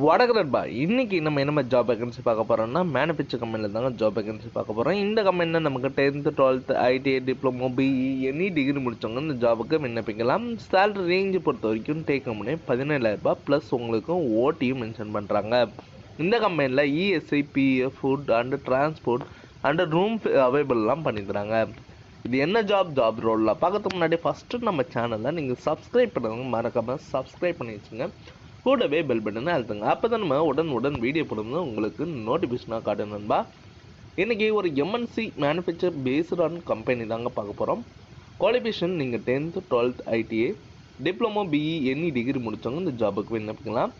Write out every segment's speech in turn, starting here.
வணக்கம் நண்பா. இன்னைக்கு நம்ம என்ன ஜாப் வேகன்சி பார்க்க போகிறோம்னா மேனுஃபேக்சர் கம்பெனியில் தாங்க ஜாப் வேகன்சி பார்க்க போகிறோம். இந்த கம்பெனியில் நமக்கு 10th 12th ITI diploma BE any degree முடித்தவங்க இந்த ஜாபுக்கு விண்ணப்பிக்கலாம். சேலரி ரேஞ்சு பொறுத்த வரைக்கும் டேக் கம்பெனி 17,000 ப்ளஸ் உங்களுக்கு ஓட்டியும் மென்ஷன் பண்ணுறாங்க. இந்த கம்பெனியில் ESI PF food and transport and room அவைலபிள்லாம் பண்ணிக்கிறாங்க. இது என்ன ஜாப் ரோலில் பார்க்கறதுக்கு முன்னாடி ஃபஸ்ட்டு நம்ம சேனலில் நீங்கள் சப்ஸ்கிரைப் பண்ணுறவங்க மறக்காமல் சப்ஸ்கிரைப் பண்ணி வச்சுங்க. கூடவே பெல் பட்டனை அழுத்துங்க. அப்போ தான் நம்ம உடன் வீடியோ போடும்போது உங்களுக்கு நோட்டிஃபிகேஷனாக காட்டும் நண்பா. இன்றைக்கி ஒரு எம்என்சி மேனுஃபேக்சர் பேஸ்டான கம்பெனி தாங்க பார்க்க போகிறோம். குவாலிஃபிகேஷன் நீங்கள் 10th 12th ITI diploma BE any degree முடித்தவங்க இந்த ஜாபுக்கு விண்ணப்பிக்கலாம்.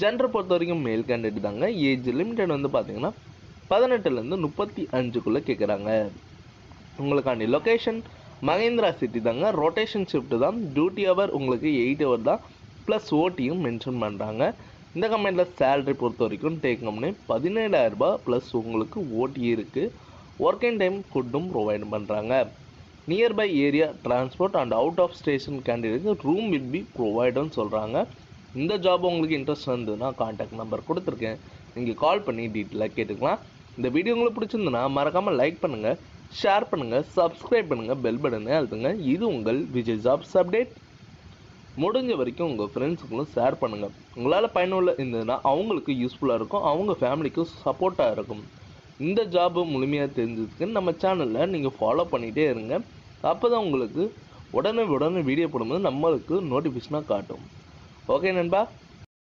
ஜெண்டர் பொறுத்த வரைக்கும் மேல் கேண்டிடேட் தாங்க. ஏஜ் லிமிட்டட் வந்து பார்த்தீங்கன்னா 18லேருந்து 35 கேட்குறாங்க. உங்களுக்காண்டி லொக்கேஷன் மகேந்திரா சிட்டி தாங்க. ரொட்டேஷன் ஷிஃப்ட் தான். டியூட்டி ஹவர் உங்களுக்கு 8 ஹவர் தான் ப்ளஸ் ஓட்டியும் மென்ஷன் பண்ணுறாங்க. இந்த கம்பெனியில் சேலரி பொறுத்த வரைக்கும் டேக் கம்பெனி 17,000 ப்ளஸ் உங்களுக்கு ஓட்டி இருக்குது. ஒர்க்கிங் டைம் ஃபுட்டும் ப்ரொவைட் பண்ணுறாங்க. Nearby area transport and out of station கேண்டிடேட்க்கு ரூம் வில் பி ப்ரொவைடுன்னு சொல்கிறாங்க. இந்த ஜாப் உங்களுக்கு இன்ட்ரெஸ்ட் இருந்ததுன்னா கான்டாக்ட் நம்பர் கொடுத்துருக்கேன், நீங்கள் கால் பண்ணி டீட்டெயிலாக கேட்டுக்கலாம். இந்த வீடியோ உங்களுக்கு பிடிச்சிருந்துன்னா மறக்காமல் லைக் பண்ணுங்கள், ஷேர் பண்ணுங்கள், சப்ஸ்கிரைப் பண்ணுங்கள், பெல் பட்டனை அழுத்துங்க. இது உங்கள் விஜய் ஜாப்ஸ் அப்டேட். முடிஞ்ச வரைக்கும் உங்கள் ஃப்ரெண்ட்ஸுங்களும் ஷேர் பண்ணுங்கள். உங்களால் பயனுள்ள இருந்ததுன்னா அவங்களுக்கு யூஸ்ஃபுல்லாக இருக்கும், அவங்க ஃபேமிலிக்கும் சப்போர்ட்டாக இருக்கும். இந்த ஜாபு முழுமையாக தெரிஞ்சதுக்கு நம்ம சேனலில் நீங்கள் ஃபாலோ பண்ணிகிட்டே இருங்க. அப்போ தான் உங்களுக்கு உடனே வீடியோ போடும்போது நம்மளுக்கு நோட்டிஃபிகேஷனாக காட்டும். ஓகே நண்பா.